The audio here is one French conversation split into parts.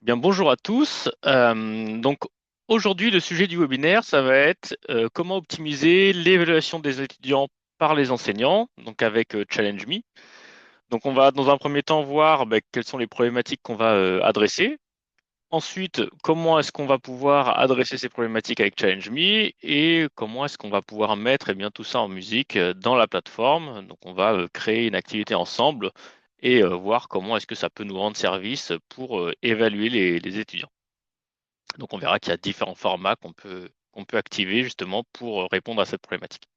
Bien, bonjour à tous. Donc aujourd'hui, le sujet du webinaire, ça va être comment optimiser l'évaluation des étudiants par les enseignants, donc avec Challenge Me. Donc on va dans un premier temps voir quelles sont les problématiques qu'on va adresser. Ensuite, comment est-ce qu'on va pouvoir adresser ces problématiques avec Challenge Me et comment est-ce qu'on va pouvoir mettre tout ça en musique dans la plateforme. Donc on va créer une activité ensemble et voir comment est-ce que ça peut nous rendre service pour évaluer les étudiants. Donc on verra qu'il y a différents formats qu'on peut activer justement pour répondre à cette problématique.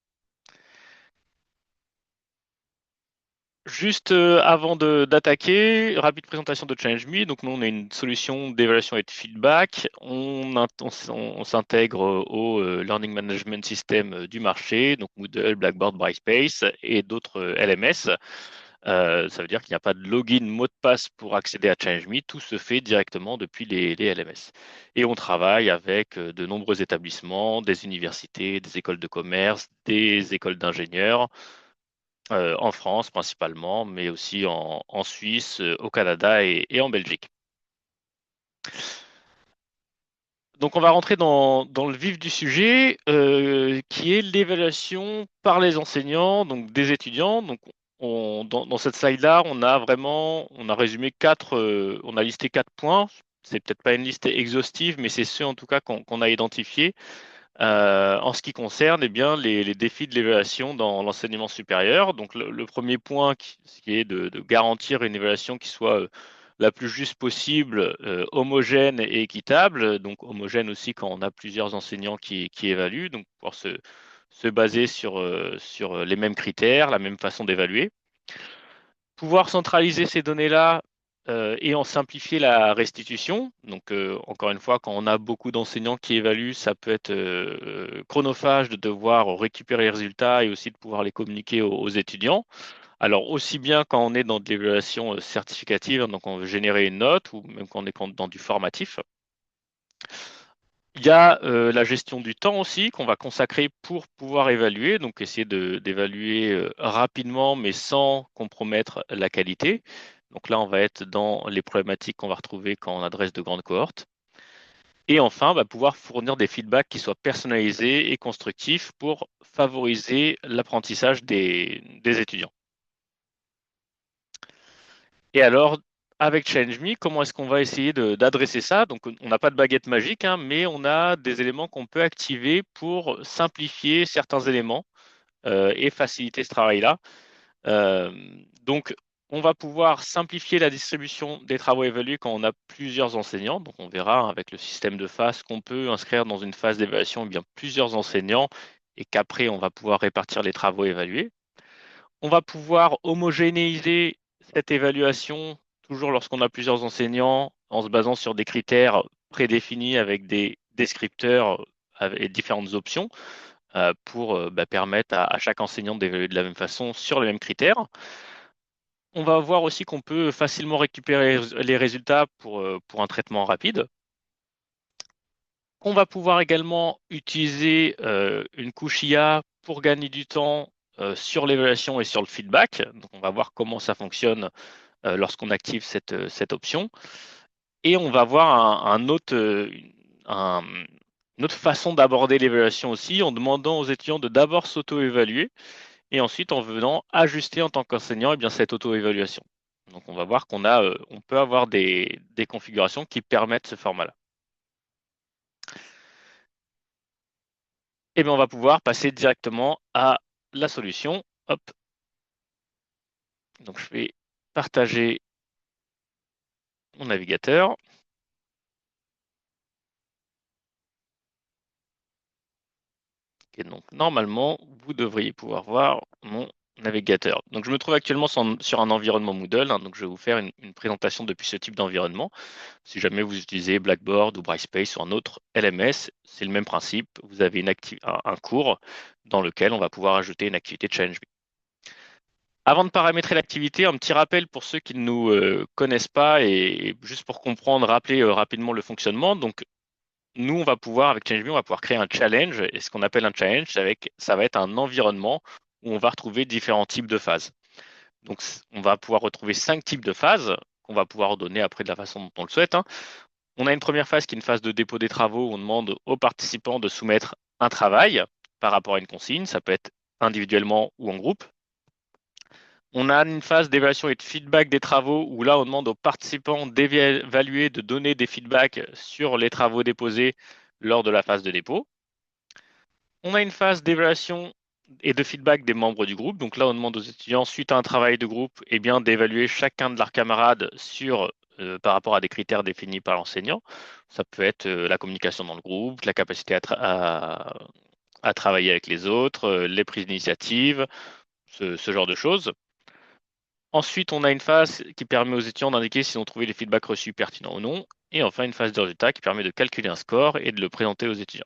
Juste avant d'attaquer, rapide présentation de Challenge Me. Donc nous, on a une solution d'évaluation et de feedback. On s'intègre au Learning Management System du marché, donc Moodle, Blackboard, Brightspace et d'autres LMS. Ça veut dire qu'il n'y a pas de login, mot de passe pour accéder à ChangeMe. Tout se fait directement depuis les LMS. Et on travaille avec de nombreux établissements, des universités, des écoles de commerce, des écoles d'ingénieurs, en France principalement, mais aussi en Suisse, au Canada et en Belgique. Donc on va rentrer dans le vif du sujet, qui est l'évaluation par les enseignants, donc des étudiants. Donc dans cette slide-là, on a résumé on a listé 4 points. C'est peut-être pas une liste exhaustive, mais c'est ceux en tout cas qu'on a identifiés en ce qui concerne les défis de l'évaluation dans l'enseignement supérieur. Donc le premier point qui est de garantir une évaluation qui soit la plus juste possible, homogène et équitable. Donc homogène aussi quand on a plusieurs enseignants qui évaluent, donc pouvoir se baser sur les mêmes critères, la même façon d'évaluer. Pouvoir centraliser ces données-là et en simplifier la restitution. Donc, encore une fois, quand on a beaucoup d'enseignants qui évaluent, ça peut être chronophage de devoir récupérer les résultats et aussi de pouvoir les communiquer aux étudiants. Alors, aussi bien quand on est dans de l'évaluation certificative, hein, donc on veut générer une note, ou même quand on est dans du formatif. Il y a la gestion du temps aussi qu'on va consacrer pour pouvoir évaluer, donc essayer d'évaluer rapidement mais sans compromettre la qualité. Donc là, on va être dans les problématiques qu'on va retrouver quand on adresse de grandes cohortes. Et enfin, pouvoir fournir des feedbacks qui soient personnalisés et constructifs pour favoriser l'apprentissage des étudiants. Et alors, avec ChangeMe, comment est-ce qu'on va essayer d'adresser ça? Donc, on n'a pas de baguette magique, hein, mais on a des éléments qu'on peut activer pour simplifier certains éléments et faciliter ce travail-là. Euh, donc, on va pouvoir simplifier la distribution des travaux évalués quand on a plusieurs enseignants. Donc, on verra hein, avec le système de phase qu'on peut inscrire dans une phase d'évaluation plusieurs enseignants et qu'après, on va pouvoir répartir les travaux évalués. On va pouvoir homogénéiser cette évaluation toujours lorsqu'on a plusieurs enseignants en se basant sur des critères prédéfinis avec des descripteurs et différentes options pour permettre à chaque enseignant d'évaluer de la même façon sur les mêmes critères. On va voir aussi qu'on peut facilement récupérer les résultats pour un traitement rapide. On va pouvoir également utiliser une couche IA pour gagner du temps sur l'évaluation et sur le feedback. Donc, on va voir comment ça fonctionne lorsqu'on active cette option. Et on va voir un- une autre façon d'aborder l'évaluation aussi, en demandant aux étudiants de d'abord s'auto-évaluer et ensuite en venant ajuster en tant qu'enseignant cette auto-évaluation. Donc on va voir on peut avoir des configurations qui permettent ce format-là. Et bien on va pouvoir passer directement à la solution. Hop, donc je vais partager mon navigateur. Et donc, normalement, vous devriez pouvoir voir mon navigateur. Donc, je me trouve actuellement sur un environnement Moodle. Hein, donc, je vais vous faire une présentation depuis ce type d'environnement. Si jamais vous utilisez Blackboard ou Brightspace ou un autre LMS, c'est le même principe. Vous avez un cours dans lequel on va pouvoir ajouter une activité Challenge Me. Avant de paramétrer l'activité, un petit rappel pour ceux qui ne nous connaissent pas et juste pour comprendre, rappeler rapidement le fonctionnement. Donc, nous, on va pouvoir, avec ChangeMe, on va pouvoir créer un challenge. Et ce qu'on appelle un challenge, ça va être un environnement où on va retrouver différents types de phases. Donc, on va pouvoir retrouver 5 types de phases qu'on va pouvoir donner après de la façon dont on le souhaite. Hein. On a une première phase qui est une phase de dépôt des travaux où on demande aux participants de soumettre un travail par rapport à une consigne. Ça peut être individuellement ou en groupe. On a une phase d'évaluation et de feedback des travaux où là, on demande aux participants d'évaluer, de donner des feedbacks sur les travaux déposés lors de la phase de dépôt. On a une phase d'évaluation et de feedback des membres du groupe. Donc là, on demande aux étudiants, suite à un travail de groupe, eh bien, d'évaluer chacun de leurs camarades par rapport à des critères définis par l'enseignant. Ça peut être la communication dans le groupe, la capacité à travailler avec les autres, les prises d'initiative, ce genre de choses. Ensuite, on a une phase qui permet aux étudiants d'indiquer s'ils ont trouvé les feedbacks reçus pertinents ou non. Et enfin, une phase de résultat qui permet de calculer un score et de le présenter aux étudiants.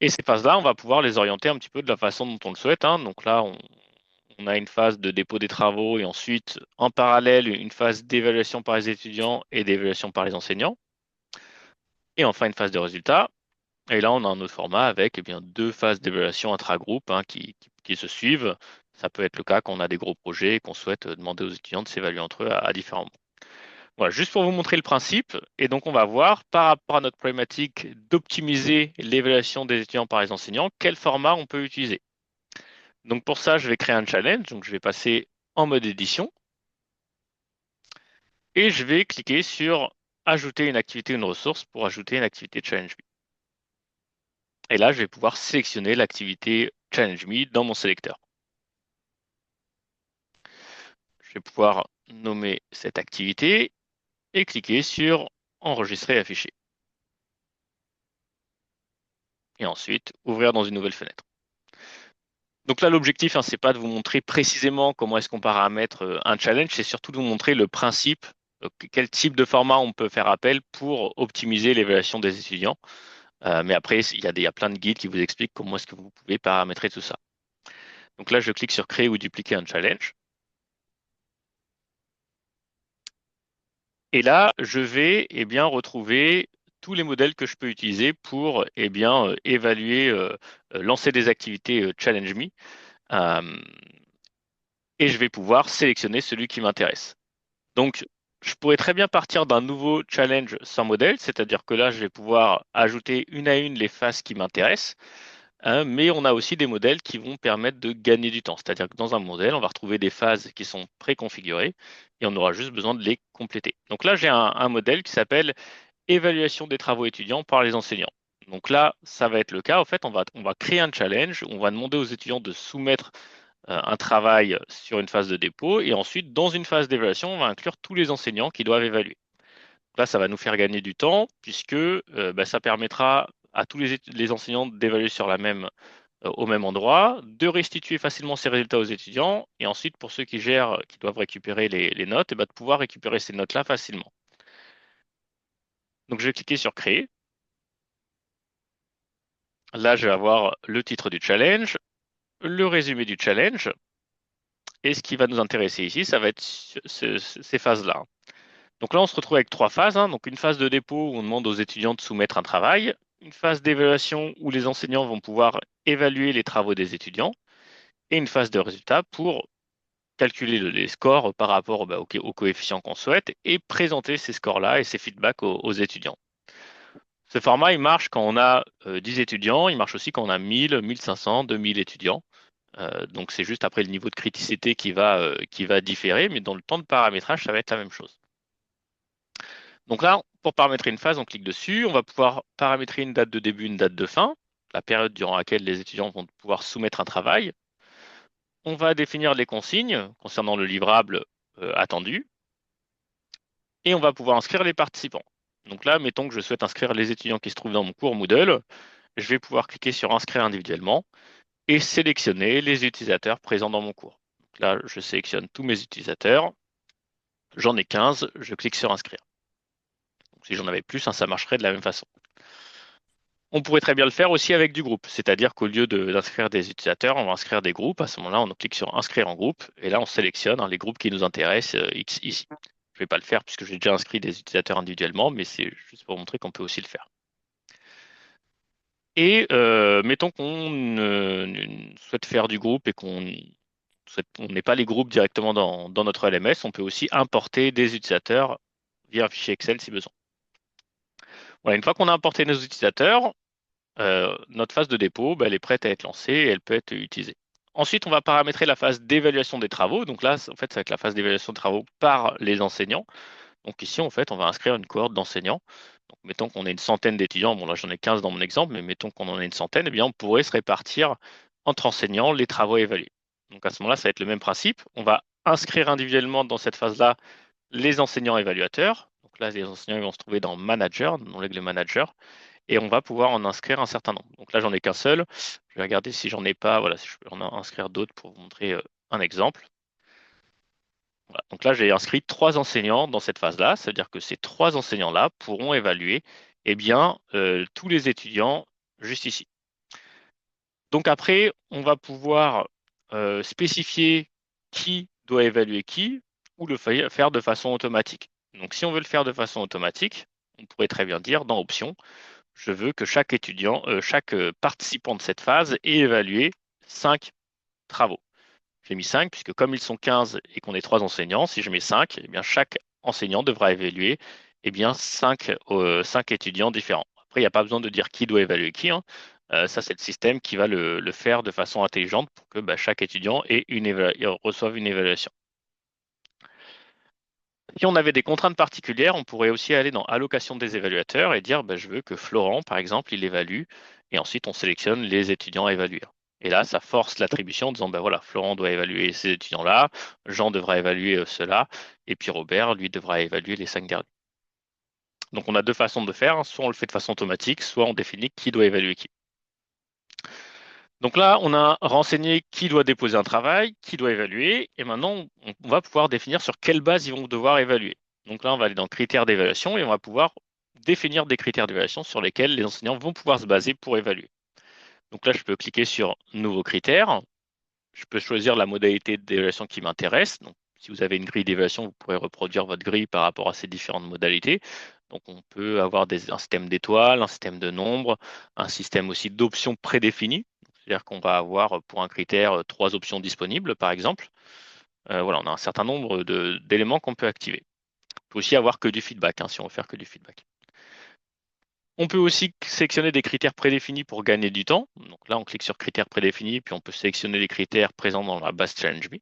Et ces phases-là, on va pouvoir les orienter un petit peu de la façon dont on le souhaite, hein. Donc là, on a une phase de dépôt des travaux et ensuite, en parallèle, une phase d'évaluation par les étudiants et d'évaluation par les enseignants. Et enfin, une phase de résultat. Et là, on a un autre format avec deux phases d'évaluation intra-groupe hein, qui se suivent. Ça peut être le cas quand on a des gros projets et qu'on souhaite demander aux étudiants de s'évaluer entre eux à différents moments. Voilà, juste pour vous montrer le principe. Et donc, on va voir, par rapport à notre problématique d'optimiser l'évaluation des étudiants par les enseignants, quel format on peut utiliser. Donc, pour ça, je vais créer un challenge. Donc, je vais passer en mode édition et je vais cliquer sur ajouter une activité ou une ressource pour ajouter une activité Challenge Me. Et là, je vais pouvoir sélectionner l'activité Challenge Me dans mon sélecteur. Je vais pouvoir nommer cette activité et cliquer sur enregistrer et afficher. Et ensuite, ouvrir dans une nouvelle fenêtre. Donc là, l'objectif, hein, c'est pas de vous montrer précisément comment est-ce qu'on paramètre un challenge, c'est surtout de vous montrer le principe, quel type de format on peut faire appel pour optimiser l'évaluation des étudiants. Mais après, il y a plein de guides qui vous expliquent comment est-ce que vous pouvez paramétrer tout ça. Donc là, je clique sur créer ou dupliquer un challenge. Et là, je vais retrouver tous les modèles que je peux utiliser pour évaluer, lancer des activités Challenge Me. Euh, et je vais pouvoir sélectionner celui qui m'intéresse. Donc, je pourrais très bien partir d'un nouveau challenge sans modèle, c'est-à-dire que là, je vais pouvoir ajouter une à une les phases qui m'intéressent, hein, mais on a aussi des modèles qui vont permettre de gagner du temps. C'est-à-dire que dans un modèle, on va retrouver des phases qui sont préconfigurées et on aura juste besoin de les compléter. Donc là, j'ai un modèle qui s'appelle évaluation des travaux étudiants par les enseignants. Donc là, ça va être le cas. En fait, on va créer un challenge, on va demander aux étudiants de soumettre un travail sur une phase de dépôt et ensuite, dans une phase d'évaluation, on va inclure tous les enseignants qui doivent évaluer. Là, ça va nous faire gagner du temps puisque ça permettra à tous les enseignants d'évaluer au même endroit, de restituer facilement ces résultats aux étudiants et ensuite, pour ceux qui gèrent, qui doivent récupérer les notes, de pouvoir récupérer ces notes-là facilement. Donc, je vais cliquer sur créer. Là, je vais avoir le titre du challenge, le résumé du challenge. Et ce qui va nous intéresser ici, ça va être ces phases-là. Donc là, on se retrouve avec trois phases, hein. Donc une phase de dépôt où on demande aux étudiants de soumettre un travail, une phase d'évaluation où les enseignants vont pouvoir évaluer les travaux des étudiants, et une phase de résultat pour calculer les scores par rapport au coefficient qu'on souhaite et présenter ces scores-là et ces feedbacks aux étudiants. Ce format, il marche quand on a 10 étudiants, il marche aussi quand on a 1000, 1500, 2000 étudiants. Donc c'est juste après le niveau de criticité qui va différer, mais dans le temps de paramétrage, ça va être la même chose. Donc là, pour paramétrer une phase, on clique dessus. On va pouvoir paramétrer une date de début, une date de fin, la période durant laquelle les étudiants vont pouvoir soumettre un travail. On va définir les consignes concernant le livrable attendu et on va pouvoir inscrire les participants. Donc là, mettons que je souhaite inscrire les étudiants qui se trouvent dans mon cours Moodle. Je vais pouvoir cliquer sur inscrire individuellement et sélectionner les utilisateurs présents dans mon cours. Donc là, je sélectionne tous mes utilisateurs. J'en ai 15, je clique sur inscrire. Donc, si j'en avais plus, hein, ça marcherait de la même façon. On pourrait très bien le faire aussi avec du groupe, c'est-à-dire qu'au lieu d'inscrire des utilisateurs, on va inscrire des groupes. À ce moment-là, on clique sur inscrire en groupe et là, on sélectionne hein, les groupes qui nous intéressent ici. Je ne vais pas le faire puisque j'ai déjà inscrit des utilisateurs individuellement, mais c'est juste pour montrer qu'on peut aussi le faire. Et mettons qu'on souhaite faire du groupe et qu'on n'ait pas les groupes directement dans notre LMS, on peut aussi importer des utilisateurs via un fichier Excel si besoin. Voilà, une fois qu'on a importé nos utilisateurs, notre phase de dépôt, bah, elle est prête à être lancée et elle peut être utilisée. Ensuite, on va paramétrer la phase d'évaluation des travaux. Donc là, en fait, ça va être la phase d'évaluation des travaux par les enseignants. Donc ici, en fait, on va inscrire une cohorte d'enseignants. Donc mettons qu'on ait une centaine d'étudiants. Bon, là, j'en ai 15 dans mon exemple, mais mettons qu'on en ait une centaine, eh bien, on pourrait se répartir entre enseignants les travaux évalués. Donc à ce moment-là, ça va être le même principe. On va inscrire individuellement dans cette phase-là les enseignants évaluateurs. Donc là, les enseignants ils vont se trouver dans Manager, dans l'onglet Manager, et on va pouvoir en inscrire un certain nombre. Donc là, j'en ai qu'un seul. Je vais regarder si j'en ai pas. Voilà, si je peux en inscrire d'autres pour vous montrer un exemple. Voilà. Donc là, j'ai inscrit 3 enseignants dans cette phase-là. C'est-à-dire que ces 3 enseignants-là pourront évaluer eh bien, tous les étudiants juste ici. Donc après, on va pouvoir spécifier qui doit évaluer qui ou le faire de façon automatique. Donc si on veut le faire de façon automatique, on pourrait très bien dire dans Options, je veux que chaque étudiant, chaque participant de cette phase ait évalué 5 travaux. J'ai mis 5 puisque comme ils sont 15 et qu'on est 3 enseignants, si je mets 5, eh bien chaque enseignant devra évaluer eh bien 5 étudiants différents. Après, il n'y a pas besoin de dire qui doit évaluer qui, hein. Ça, c'est le système qui va le faire de façon intelligente pour que bah, chaque étudiant reçoive une évaluation. Si on avait des contraintes particulières, on pourrait aussi aller dans Allocation des évaluateurs et dire bah, je veux que Florent, par exemple, il évalue, et ensuite on sélectionne les étudiants à évaluer. Et là, ça force l'attribution en disant ben voilà, Florent doit évaluer ces étudiants-là, Jean devra évaluer ceux-là, et puis Robert, lui, devra évaluer les 5 derniers. Donc on a deux façons de faire, hein. Soit on le fait de façon automatique, soit on définit qui doit évaluer qui. Donc là, on a renseigné qui doit déposer un travail, qui doit évaluer, et maintenant, on va pouvoir définir sur quelle base ils vont devoir évaluer. Donc là, on va aller dans critères d'évaluation et on va pouvoir définir des critères d'évaluation sur lesquels les enseignants vont pouvoir se baser pour évaluer. Donc là, je peux cliquer sur Nouveaux critères. Je peux choisir la modalité d'évaluation qui m'intéresse. Donc, si vous avez une grille d'évaluation, vous pourrez reproduire votre grille par rapport à ces différentes modalités. Donc, on peut avoir un système d'étoiles, un système de nombres, un système aussi d'options prédéfinies. C'est-à-dire qu'on va avoir pour un critère 3 options disponibles, par exemple. Voilà, on a un certain nombre d'éléments qu'on peut activer. On peut aussi avoir que du feedback, hein, si on veut faire que du feedback. On peut aussi sélectionner des critères prédéfinis pour gagner du temps. Donc là, on clique sur critères prédéfinis, puis on peut sélectionner les critères présents dans la base ChallengeMe.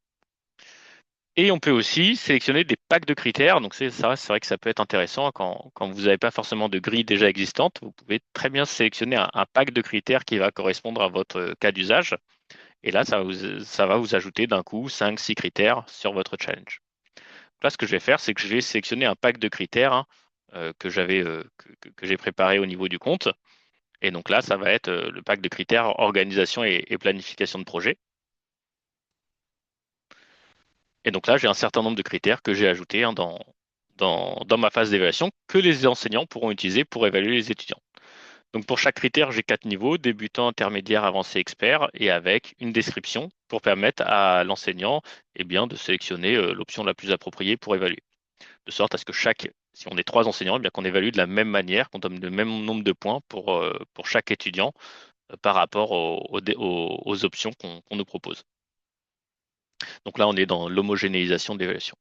Et on peut aussi sélectionner des packs de critères. Donc ça, c'est vrai que ça peut être intéressant quand vous n'avez pas forcément de grille déjà existante. Vous pouvez très bien sélectionner un pack de critères qui va correspondre à votre cas d'usage. Et là, ça va vous ajouter d'un coup 5, 6 critères sur votre challenge. Là, ce que je vais faire, c'est que je vais sélectionner un pack de critères hein, que j'ai préparé au niveau du compte. Et donc là, ça va être le pack de critères organisation et planification de projet. Et donc là, j'ai un certain nombre de critères que j'ai ajoutés hein, dans ma phase d'évaluation que les enseignants pourront utiliser pour évaluer les étudiants. Donc pour chaque critère, j'ai 4 niveaux, débutant, intermédiaire, avancé, expert, et avec une description pour permettre à l'enseignant eh bien, de sélectionner l'option la plus appropriée pour évaluer. De sorte à ce que si on est 3 enseignants, eh bien qu'on évalue de la même manière, qu'on donne le même nombre de points pour chaque étudiant par rapport aux options qu'on nous propose. Donc là, on est dans l'homogénéisation d'évaluation.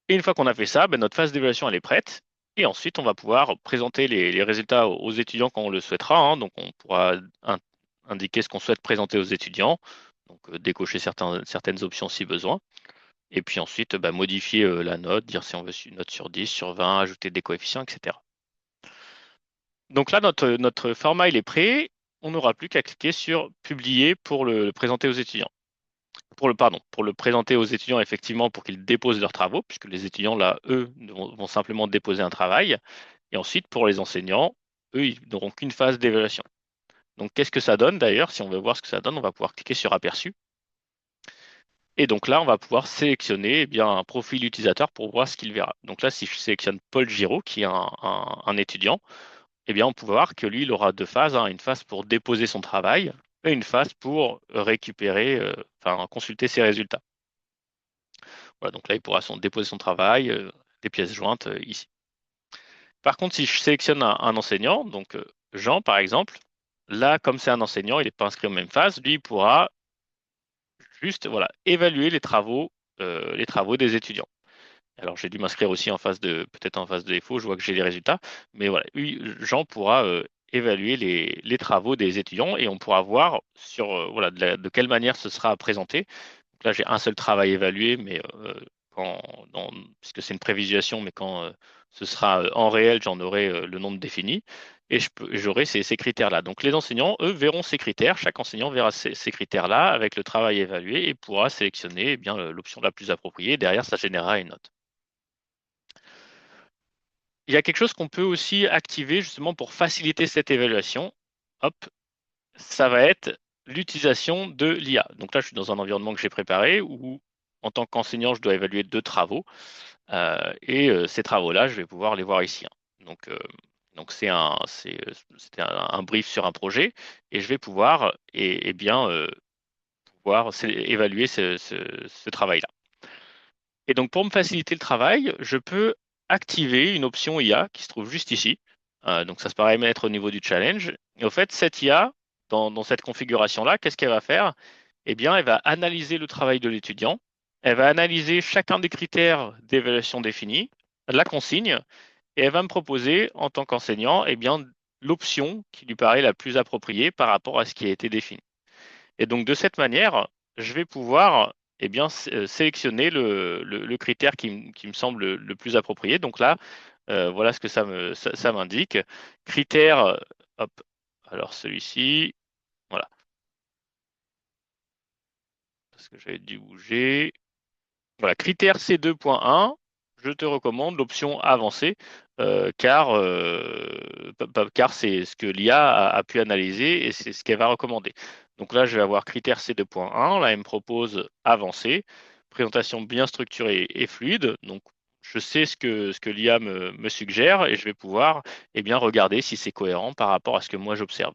Et une fois qu'on a fait ça, ben, notre phase d'évaluation elle est prête. Et ensuite, on va pouvoir présenter les résultats aux étudiants quand on le souhaitera, hein. Donc, on pourra indiquer ce qu'on souhaite présenter aux étudiants, donc décocher certaines options si besoin. Et puis ensuite, bah, modifier la note, dire si on veut une note sur 10, sur 20, ajouter des coefficients, etc. Donc là, notre format il est prêt. On n'aura plus qu'à cliquer sur publier pour le présenter aux étudiants. Pour le présenter aux étudiants effectivement pour qu'ils déposent leurs travaux, puisque les étudiants là, eux, vont simplement déposer un travail. Et ensuite, pour les enseignants, eux, ils n'auront qu'une phase d'évaluation. Donc, qu'est-ce que ça donne d'ailleurs? Si on veut voir ce que ça donne, on va pouvoir cliquer sur Aperçu. Et donc là, on va pouvoir sélectionner eh bien, un profil utilisateur pour voir ce qu'il verra. Donc là, si je sélectionne Paul Giraud, qui est un étudiant, eh bien, on peut voir que lui, il aura 2 phases, hein, une phase pour déposer son travail et une phase pour récupérer, enfin, consulter ses résultats. Voilà, donc là, il pourra déposer son travail, des pièces jointes ici. Par contre, si je sélectionne un enseignant, donc Jean par exemple, là, comme c'est un enseignant, il n'est pas inscrit en même phase, lui, il pourra juste voilà, évaluer les travaux des étudiants. Alors, j'ai dû m'inscrire aussi peut-être en phase de défaut, je vois que j'ai les résultats. Mais voilà, oui, Jean pourra évaluer les travaux des étudiants et on pourra voir voilà, de quelle manière ce sera présenté. Donc là, j'ai un seul travail évalué, mais quand, puisque c'est une prévisualisation, mais quand ce sera en réel, j'en aurai le nombre défini et j'aurai ces critères-là. Donc les enseignants, eux, verront ces critères. Chaque enseignant verra ces critères-là avec le travail évalué et pourra sélectionner eh bien, l'option la plus appropriée. Derrière, ça générera une note. Il y a quelque chose qu'on peut aussi activer justement pour faciliter cette évaluation. Hop, ça va être l'utilisation de l'IA. Donc là, je suis dans un environnement que j'ai préparé où, en tant qu'enseignant, je dois évaluer deux travaux. Ces travaux-là, je vais pouvoir les voir ici, hein. Donc c'était un brief sur un projet et je vais pouvoir bien pouvoir évaluer ce travail-là. Et donc, pour me faciliter le travail, je peux activer une option IA qui se trouve juste ici. Donc, ça se paraît mettre au niveau du challenge. Et au fait, cette IA, dans cette configuration-là, qu'est-ce qu'elle va faire? Eh bien, elle va analyser le travail de l'étudiant. Elle va analyser chacun des critères d'évaluation définis, la consigne, et elle va me proposer, en tant qu'enseignant, eh bien, l'option qui lui paraît la plus appropriée par rapport à ce qui a été défini. Et donc de cette manière, je vais pouvoir eh bien, sélectionner le critère qui me semble le plus approprié. Donc là, voilà ce que ça m'indique. Critère, hop, alors celui-ci, voilà, parce que j'avais dû bouger. Voilà, critère C2.1, je te recommande l'option avancée, car c'est ce que l'IA a pu analyser et c'est ce qu'elle va recommander. Donc là, je vais avoir critère C2.1, là, elle me propose avancé, présentation bien structurée et fluide. Donc, je sais ce que l'IA me suggère et je vais pouvoir bien, regarder si c'est cohérent par rapport à ce que moi j'observe.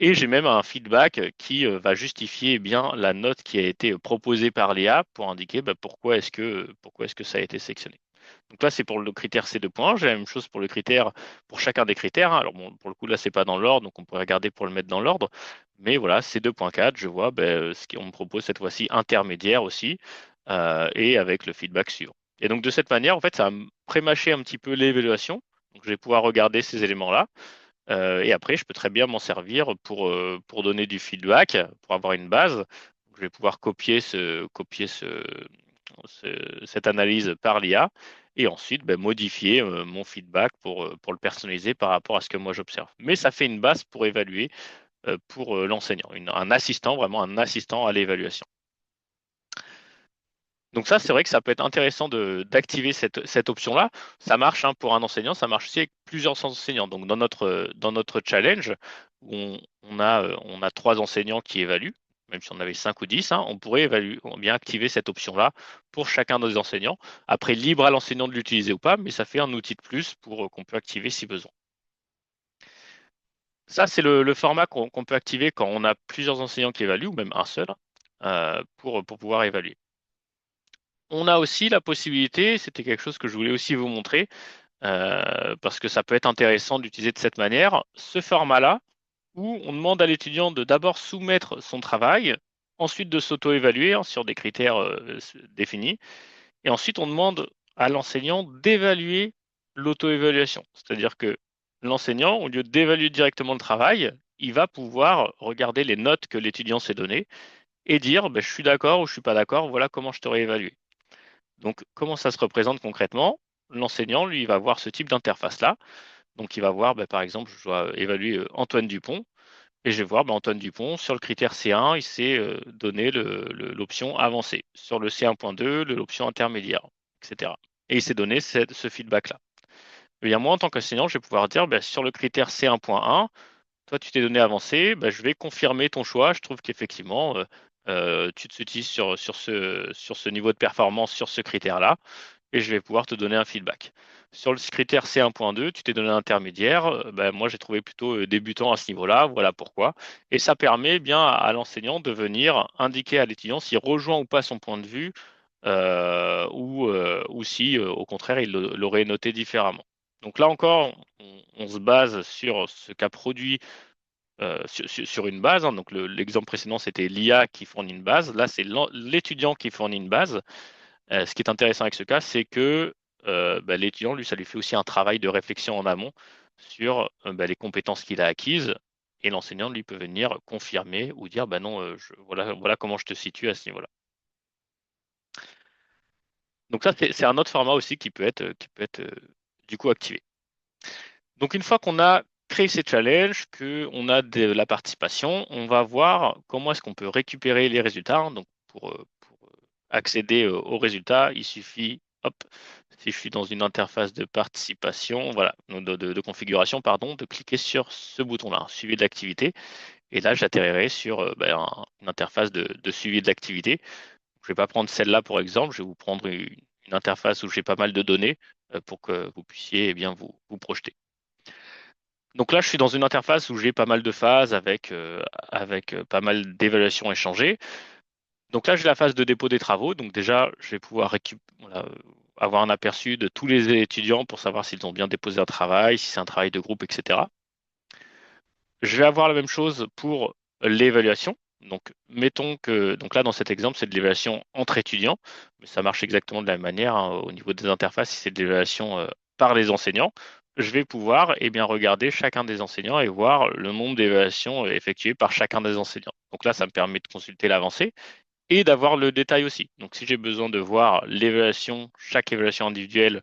Et j'ai même un feedback qui va justifier bien la note qui a été proposée par l'IA pour indiquer pourquoi est-ce que ça a été sélectionné. Donc là, c'est pour le critère C2.1. J'ai la même chose pour le critère, pour chacun des critères, hein. Alors bon, pour le coup, là, c'est pas dans l'ordre, donc on pourrait regarder pour le mettre dans l'ordre. Mais voilà, C2.4, je vois ce qu'on me propose cette fois-ci intermédiaire aussi, et avec le feedback suivant. Et donc de cette manière, en fait, ça va pré-mâcher un petit peu l'évaluation. Donc je vais pouvoir regarder ces éléments-là. Et après, je peux très bien m'en servir pour donner du feedback, pour avoir une base. Donc, je vais pouvoir cette analyse par l'IA et ensuite modifier mon feedback pour le personnaliser par rapport à ce que moi j'observe. Mais ça fait une base pour évaluer pour l'enseignant, un assistant, vraiment un assistant à l'évaluation. Donc ça, c'est vrai que ça peut être intéressant d'activer cette option-là. Ça marche hein, pour un enseignant, ça marche aussi avec plusieurs enseignants. Donc dans notre challenge, où on a 3 enseignants qui évaluent, même si on avait 5 ou 10, hein, on pourrait bien activer cette option-là pour chacun des enseignants. Après, libre à l'enseignant de l'utiliser ou pas, mais ça fait un outil de plus pour qu'on peut activer si besoin. Ça, c'est le format qu'on peut activer quand on a plusieurs enseignants qui évaluent, ou même un seul, pour pouvoir évaluer. On a aussi la possibilité, c'était quelque chose que je voulais aussi vous montrer, parce que ça peut être intéressant d'utiliser de cette manière, ce format-là, où on demande à l'étudiant de d'abord soumettre son travail, ensuite de s'auto-évaluer hein, sur des critères définis, et ensuite on demande à l'enseignant d'évaluer l'auto-évaluation. C'est-à-dire que l'enseignant, au lieu d'évaluer directement le travail, il va pouvoir regarder les notes que l'étudiant s'est données et dire je suis d'accord ou je suis pas d'accord, voilà comment je t'aurais évalué. Donc, comment ça se représente concrètement? L'enseignant, lui, il va voir ce type d'interface-là. Donc, il va voir, par exemple, je dois évaluer Antoine Dupont. Et je vais voir, Antoine Dupont, sur le critère C1, il s'est donné l'option avancée. Sur le C1.2, l'option intermédiaire, etc. Et il s'est donné ce feedback-là. Et bien, moi, en tant qu'enseignant, je vais pouvoir dire, sur le critère C1.1, toi, tu t'es donné avancé, je vais confirmer ton choix. Je trouve qu'effectivement, tu te utilises sur ce niveau de performance, sur ce critère-là et je vais pouvoir te donner un feedback. Sur le critère C1.2, tu t'es donné un intermédiaire. Moi, j'ai trouvé plutôt débutant à ce niveau-là. Voilà pourquoi. Et ça permet bien à l'enseignant de venir indiquer à l'étudiant s'il rejoint ou pas son point de vue ou si, au contraire, il l'aurait noté différemment. Donc là encore, on se base sur ce qu'a produit sur une base, hein. Donc l'exemple précédent, c'était l'IA qui fournit une base. Là, c'est l'étudiant qui fournit une base. Ce qui est intéressant avec ce cas, c'est que bah, l'étudiant, lui, ça lui fait aussi un travail de réflexion en amont sur bah, les compétences qu'il a acquises. Et l'enseignant, lui, peut venir confirmer ou dire, bah non, voilà comment je te situe à ce niveau-là. Donc ça, c'est un autre format aussi qui peut être du coup activé. Donc une fois qu'on a créé ces challenges, qu'on a de la participation, on va voir comment est-ce qu'on peut récupérer les résultats, hein. Donc pour accéder aux résultats, il suffit, hop, si je suis dans une interface de participation, voilà, de configuration, pardon, de cliquer sur ce bouton-là, suivi de l'activité. Et là, j'atterrirai sur une interface de suivi de l'activité. Je ne vais pas prendre celle-là pour exemple, je vais vous prendre une interface où j'ai pas mal de données pour que vous puissiez eh bien, vous projeter. Donc là, je suis dans une interface où j'ai pas mal de phases avec pas mal d'évaluations échangées. Donc là, j'ai la phase de dépôt des travaux. Donc déjà, je vais pouvoir voilà, avoir un aperçu de tous les étudiants pour savoir s'ils ont bien déposé un travail, si c'est un travail de groupe, etc. Je vais avoir la même chose pour l'évaluation. Donc, mettons que, donc là, dans cet exemple, c'est de l'évaluation entre étudiants, mais ça marche exactement de la même manière, hein, au niveau des interfaces. Si c'est de l'évaluation par les enseignants, je vais pouvoir eh bien, regarder chacun des enseignants et voir le nombre d'évaluations effectuées par chacun des enseignants. Donc là, ça me permet de consulter l'avancée et d'avoir le détail aussi. Donc, si j'ai besoin de voir l'évaluation, chaque évaluation individuelle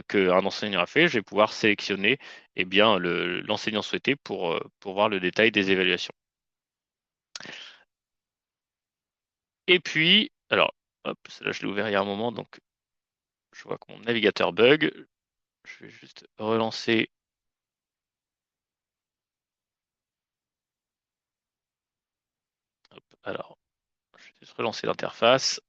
qu'un enseignant a fait, je vais pouvoir sélectionner eh bien, l'enseignant souhaité pour voir le détail des évaluations. Et puis, alors, hop, là je l'ai ouvert il y a un moment, donc je vois que mon navigateur bug. Je vais juste relancer. Hop, alors, je vais juste relancer l'interface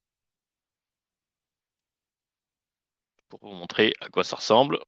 pour vous montrer à quoi ça ressemble.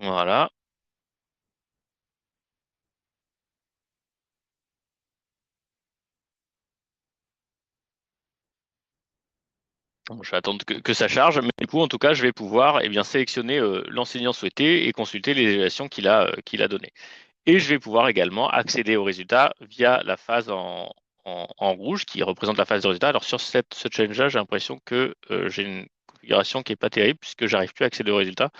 Voilà. Bon, je vais attendre que ça charge, mais du coup, en tout cas, je vais pouvoir eh bien, sélectionner l'enseignant souhaité et consulter les évaluations qu'il a données. Et je vais pouvoir également accéder aux résultats via la phase en rouge qui représente la phase de résultat. Alors sur ce challenge-là, j'ai l'impression que j'ai une configuration qui n'est pas terrible puisque j'arrive plus à accéder aux résultats.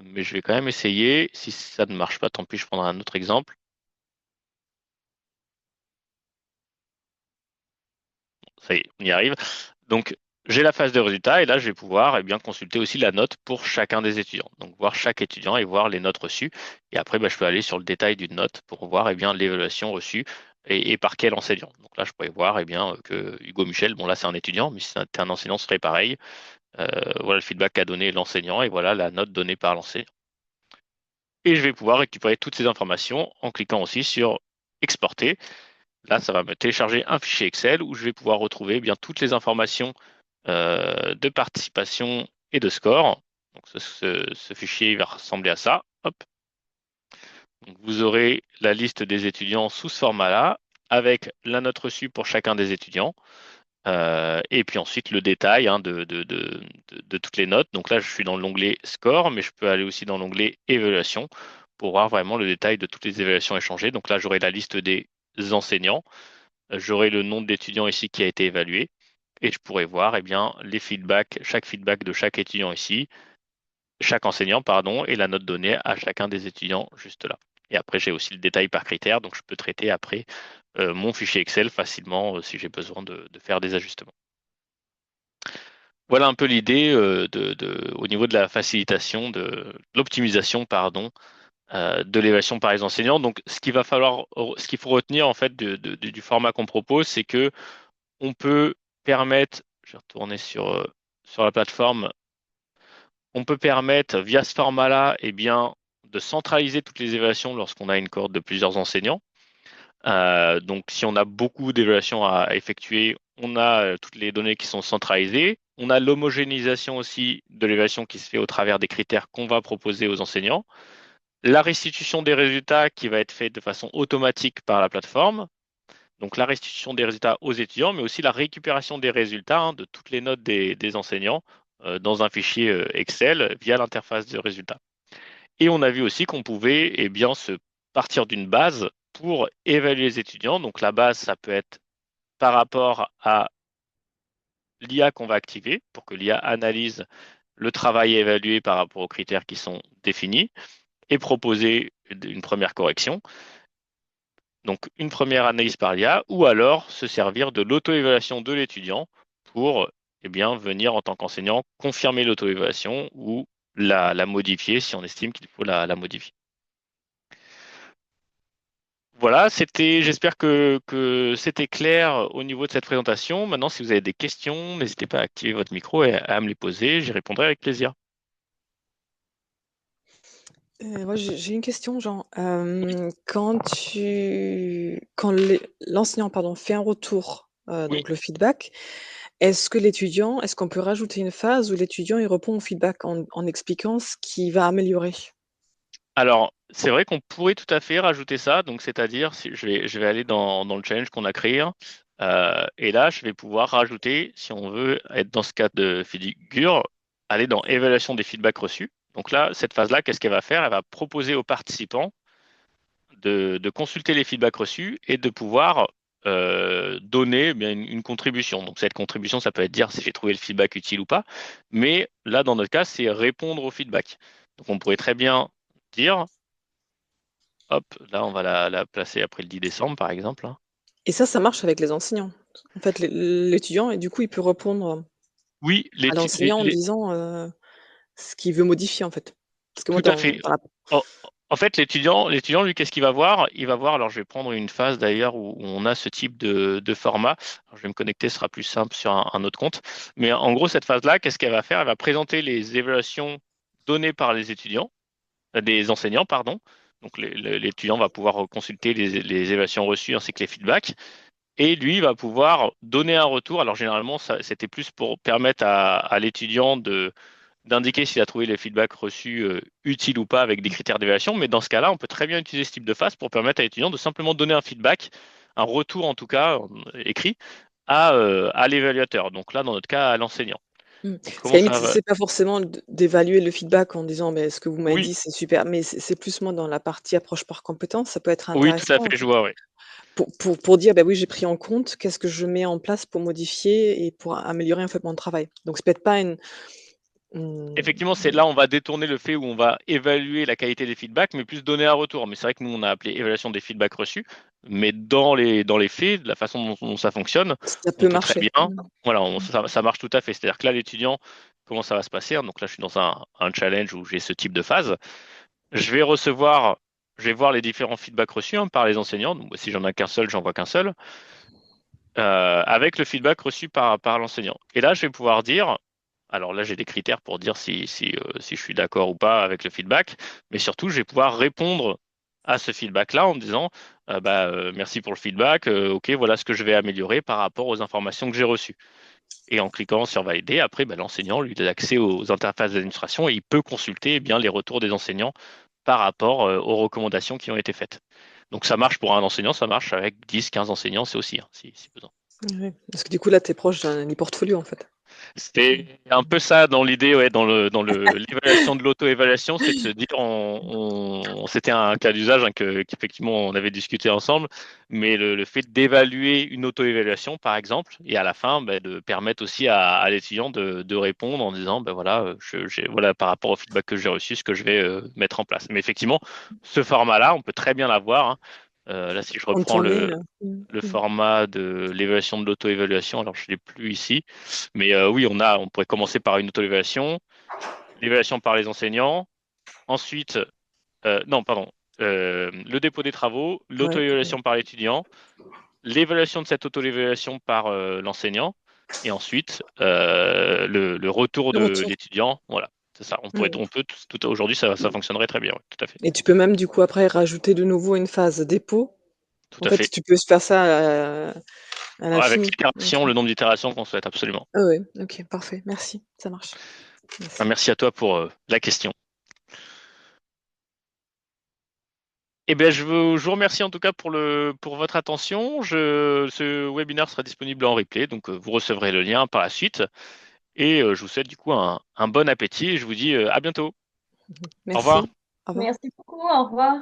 Mais je vais quand même essayer. Si ça ne marche pas, tant pis, je prendrai un autre exemple. Ça y est, on y arrive. Donc j'ai la phase de résultats et là, je vais pouvoir eh bien, consulter aussi la note pour chacun des étudiants. Donc voir chaque étudiant et voir les notes reçues. Et après, bah, je peux aller sur le détail d'une note pour voir eh bien, l'évaluation reçue et par quel enseignant. Donc là, je pourrais voir eh bien, que Hugo Michel, bon là, c'est un étudiant, mais si c'était un enseignant, ce serait pareil. Voilà le feedback qu'a donné l'enseignant et voilà la note donnée par l'enseignant. Et je vais pouvoir récupérer toutes ces informations en cliquant aussi sur exporter. Là, ça va me télécharger un fichier Excel où je vais pouvoir retrouver eh bien toutes les informations de participation et de score. Donc ce fichier va ressembler à ça. Hop. Donc vous aurez la liste des étudiants sous ce format-là, avec la note reçue pour chacun des étudiants, et puis ensuite le détail hein, de toutes les notes. Donc là, je suis dans l'onglet score, mais je peux aller aussi dans l'onglet évaluation pour voir vraiment le détail de toutes les évaluations échangées. Donc là, j'aurai la liste des enseignants, j'aurai le nombre d'étudiants ici qui a été évalué. Et je pourrais voir eh bien, les feedbacks, chaque feedback de chaque étudiant ici, chaque enseignant, pardon, et la note donnée à chacun des étudiants juste là. Et après, j'ai aussi le détail par critère, donc je peux traiter après mon fichier Excel facilement si j'ai besoin de faire des ajustements. Voilà un peu l'idée au niveau de la facilitation, de l'optimisation, pardon, de l'évaluation par les enseignants. Donc, ce qu'il faut retenir en fait du format qu'on propose, c'est que on peut permettre, je vais retourner sur la plateforme, on peut permettre via ce format-là, eh bien, de centraliser toutes les évaluations lorsqu'on a une cohorte de plusieurs enseignants. Donc, si on a beaucoup d'évaluations à effectuer, on a toutes les données qui sont centralisées, on a l'homogénéisation aussi de l'évaluation qui se fait au travers des critères qu'on va proposer aux enseignants, la restitution des résultats qui va être faite de façon automatique par la plateforme, donc la restitution des résultats aux étudiants, mais aussi la récupération des résultats de toutes les notes des enseignants dans un fichier Excel via l'interface de résultats. Et on a vu aussi qu'on pouvait bien, se partir d'une base pour évaluer les étudiants. Donc la base, ça peut être par rapport à l'IA qu'on va activer pour que l'IA analyse le travail évalué par rapport aux critères qui sont définis et proposer une première correction. Donc une première analyse par l'IA ou alors se servir de l'auto-évaluation de l'étudiant pour venir en tant qu'enseignant confirmer l'auto-évaluation ou la modifier si on estime qu'il faut la modifier. Voilà, j'espère que c'était clair au niveau de cette présentation. Maintenant, si vous avez des questions, n'hésitez pas à activer votre micro et à me les poser. J'y répondrai avec plaisir. Moi, j'ai une question, Jean. Quand l'enseignant, pardon, fait un retour, Oui. donc le feedback, est-ce qu'on peut rajouter une phase où l'étudiant, il répond au feedback en expliquant ce qu'il va améliorer? Alors, c'est vrai qu'on pourrait tout à fait rajouter ça. Donc, c'est-à-dire, si je vais aller dans le challenge qu'on a créé, et là, je vais pouvoir rajouter, si on veut être dans ce cas de figure, aller dans évaluation des feedbacks reçus. Donc là, cette phase-là, qu'est-ce qu'elle va faire? Elle va proposer aux participants de consulter les feedbacks reçus et de pouvoir donner une contribution. Donc cette contribution, ça peut être dire si j'ai trouvé le feedback utile ou pas. Mais là, dans notre cas, c'est répondre au feedback. Donc on pourrait très bien dire, hop, là, on va la placer après le 10 décembre, par exemple, hein. Et ça marche avec les enseignants? En fait, l'étudiant et du coup, il peut répondre Oui, à l'enseignant en disant, ce qu'il veut modifier, en fait? Parce que moi, tout à fait. dans la En, en fait, l'étudiant, lui, qu'est-ce qu'il va voir? Il va voir, alors je vais prendre une phase d'ailleurs où on a ce type de format. Alors, je vais me connecter, ce sera plus simple sur un autre compte. Mais en gros, cette phase-là, qu'est-ce qu'elle va faire? Elle va présenter les évaluations données par les étudiants, des enseignants, pardon. Donc l'étudiant va pouvoir consulter les évaluations reçues ainsi que les feedbacks. Et lui va pouvoir donner un retour. Alors généralement, c'était plus pour permettre à l'étudiant d'indiquer s'il a trouvé les feedbacks reçus utiles ou pas avec des critères d'évaluation. Mais dans ce cas-là, on peut très bien utiliser ce type de phase pour permettre à l'étudiant de simplement donner un feedback, un retour en tout cas écrit, à l'évaluateur. Donc là, dans notre cas, à l'enseignant. Donc Parce qu'à comment la limite, ça va? c'est pas forcément d'évaluer le feedback en disant: «Mais ce que vous m'avez Oui, dit, c'est super», mais c'est plus moi dans la partie approche par compétence, ça peut être oui, tout à intéressant fait, je vois, oui. pour dire: «Bah, oui, j'ai pris en compte, qu'est-ce que je mets en place pour modifier et pour améliorer, en fait, mon travail». Donc c'est peut-être pas mmh, Effectivement, c'est là on va détourner le fait où on va évaluer la qualité des feedbacks, mais plus donner un retour. Mais c'est vrai que nous, on a appelé évaluation des feedbacks reçus. Mais dans les faits, de la façon dont ça fonctionne, ça on peut peut très marcher. bien, voilà, ça marche tout à fait. C'est-à-dire que là, l'étudiant, comment ça va se passer? Donc là, je suis dans un challenge où j'ai ce type de phase. Je vais recevoir, je vais voir les différents feedbacks reçus par les enseignants. Donc, si j'en ai qu'un seul, j'en vois qu'un seul, avec le feedback reçu par l'enseignant. Et là, je vais pouvoir dire, alors là, j'ai des critères pour dire si je suis d'accord ou pas avec le feedback, mais surtout, je vais pouvoir répondre à ce feedback-là en me disant, merci pour le feedback, ok, voilà ce que je vais améliorer par rapport aux informations que j'ai reçues. Et en cliquant sur valider, après, l'enseignant, lui, il a accès aux interfaces d'administration et il peut consulter bien les retours des enseignants par rapport aux recommandations qui ont été faites. Donc ça marche pour un enseignant, ça marche avec 10, 15 enseignants, c'est aussi, hein, si besoin. Ouais, parce que du coup, là, tu es proche d'un e-portfolio, en fait. C'était un peu ça dans l'idée, ouais, l'évaluation de l'auto-évaluation, c'est de se dire, c'était un cas d'usage qu'effectivement on avait discuté ensemble, mais le fait d'évaluer une auto-évaluation, par exemple, et à la fin, de permettre aussi à l'étudiant de répondre en disant, voilà, voilà, par rapport au feedback que j'ai reçu, ce que je vais mettre en place. Mais effectivement, ce format-là, on peut très bien l'avoir, hein. Là, si je reprends Contourner, le format de l'évaluation de l'auto-évaluation. Alors, je ne l'ai plus ici. Mais oui, on pourrait commencer par une auto-évaluation, l'évaluation par les enseignants, ensuite, non, pardon, le dépôt des travaux, ouais. l'auto-évaluation par l'étudiant, l'évaluation de cette auto-évaluation par l'enseignant, et ensuite le retour Le de retour. l'étudiant. Voilà, c'est ça. On peut aujourd'hui, ça fonctionnerait très bien, ouais, tout à fait. Et tu peux même, du coup, après rajouter de nouveau une phase dépôt. Tout En à fait, fait. tu peux faire ça, à Avec l'infini. l'itération, OK. le nombre d'itérations qu'on souhaite, absolument. Ah ouais, OK, parfait. Merci, ça marche. Enfin, Merci. merci à toi pour la question. Eh bien, je vous remercie en tout cas pour votre attention. Ce webinaire sera disponible en replay, donc vous recevrez le lien par la suite. Et je vous souhaite du coup un bon appétit et je vous dis à bientôt. Au revoir. Merci. Au revoir. Merci beaucoup, au revoir.